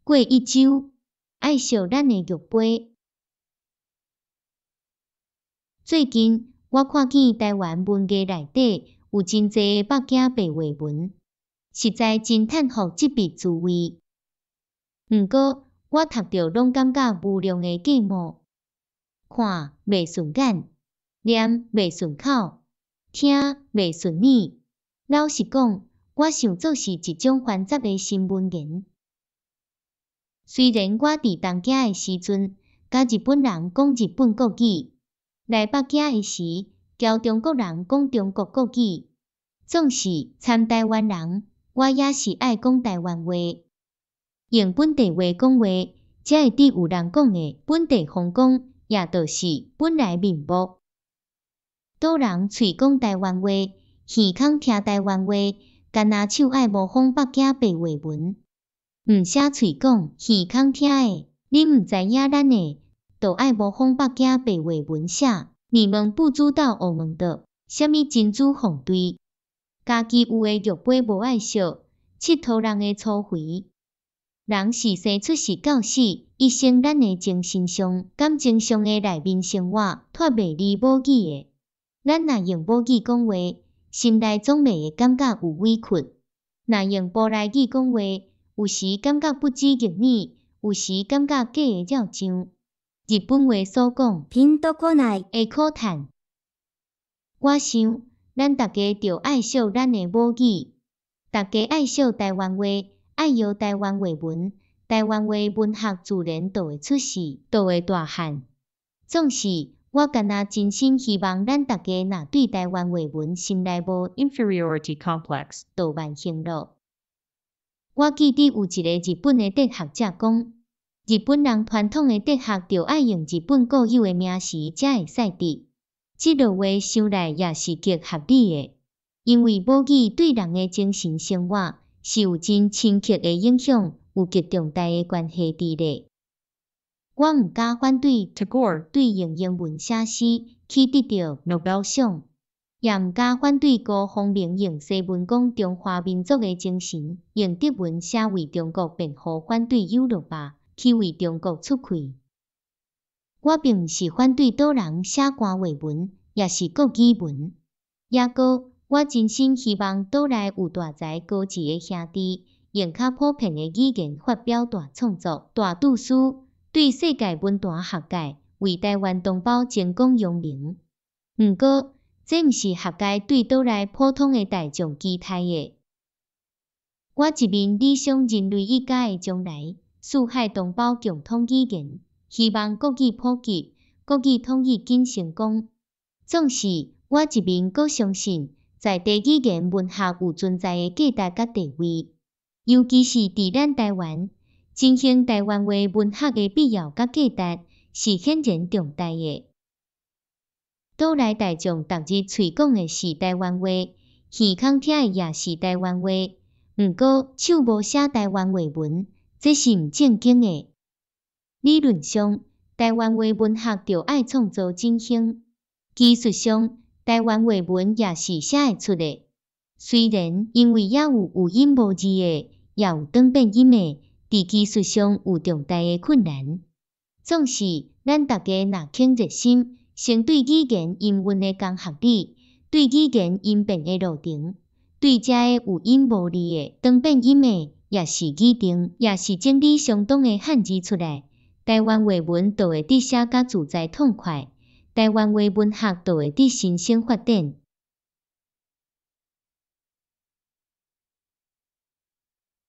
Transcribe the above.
过一周，爱惜咱的玉杯。最近，我看见台湾文艺内底有真侪百家白话文，实在真叹服这笔滋味。毋过，我读着拢感觉无良的计目，看袂顺眼，念袂顺口，听袂顺耳。老实讲，我想做是一种繁杂的新文言。虽然我伫东家的时阵，甲日本人讲日本国语，来北家的时，交中国人讲中国国语，总是参台湾人，我也是爱讲台湾话。用本地话讲话，才会得有人讲的本地风光，也就是本来面目。倒人喙讲台湾话，耳孔听台湾话，干那手爱模仿北家白话文。毋写喙讲，耳孔听的，你毋知影咱的，就爱模仿北家白话文写。你们不知道我们的，啥物珍珠凤对，家己有的玉杯无爱惜，佚佗人的粗肥。人是生出世到死，一生咱的精神上、感情上的内面生活，脱袂离母语的。咱若用母语讲话，心内总袂会感觉有委屈；若用舶来语讲话，有时感觉不知逆耳，有时感觉假的绕上。日本话所讲，ピンとこない会可叹。我想，咱大家着爱惜咱的母语，大家爱惜台湾话，爱摇台湾话文，台湾话文学自然就会出世，就会大汉。总是，我干那真心希望咱大家若对台湾话文心内无 inferiority complex， 就万幸咯。我记得有一个日本的哲学者讲，日本人传统的哲学着爱用日本固有的名词才会使得。这落话想来也是极合理的，因为母语对人的精神生活是有真深刻的影响，有极重大的关系伫咧。我毋敢反对 Tagore 对用英文写诗去得到 Nobel 奖，也毋敢反对辜鸿铭用西文讲中华民族的精神，用德文写为中国辩护反对犹罗巴，去为中国出气。我并毋是反对倒人写官话文，也是国语文。也个，我真心希望倒来有大才高智的兄弟，用较普遍的语言发表大创作、大著书，对世界文坛学界，为台湾同胞争光扬名。毋过，这毋是学界对倒来普通的大众期待的。我一面理想人类一家的将来，四海同胞共同语言，希望国语普及，国语统一更成功。总是，我一面阁相信，在地语言文学有存在的价值甲地位，尤其是伫咱台湾，振兴台湾话文学的必要甲价值是显然重大的。倒来大众逐日喙讲的是台湾话，耳孔听的也是台湾话，毋过手无写台湾话文，这是毋正经的。理论上，台湾话文学着爱创造振兴。技术上，台湾话文也是写会出的。虽然因为也有音无字的，也有短变音的，伫技术上有重大的困难。总是，咱大家若肯热心，先对语言音韵的工学理，对语言音变的路程，对遮个有音无字的、短变音的，也是语定，也是整理相当的汉字出来，台湾话文就会得写甲自在痛快。台湾话文学就会得新生发展。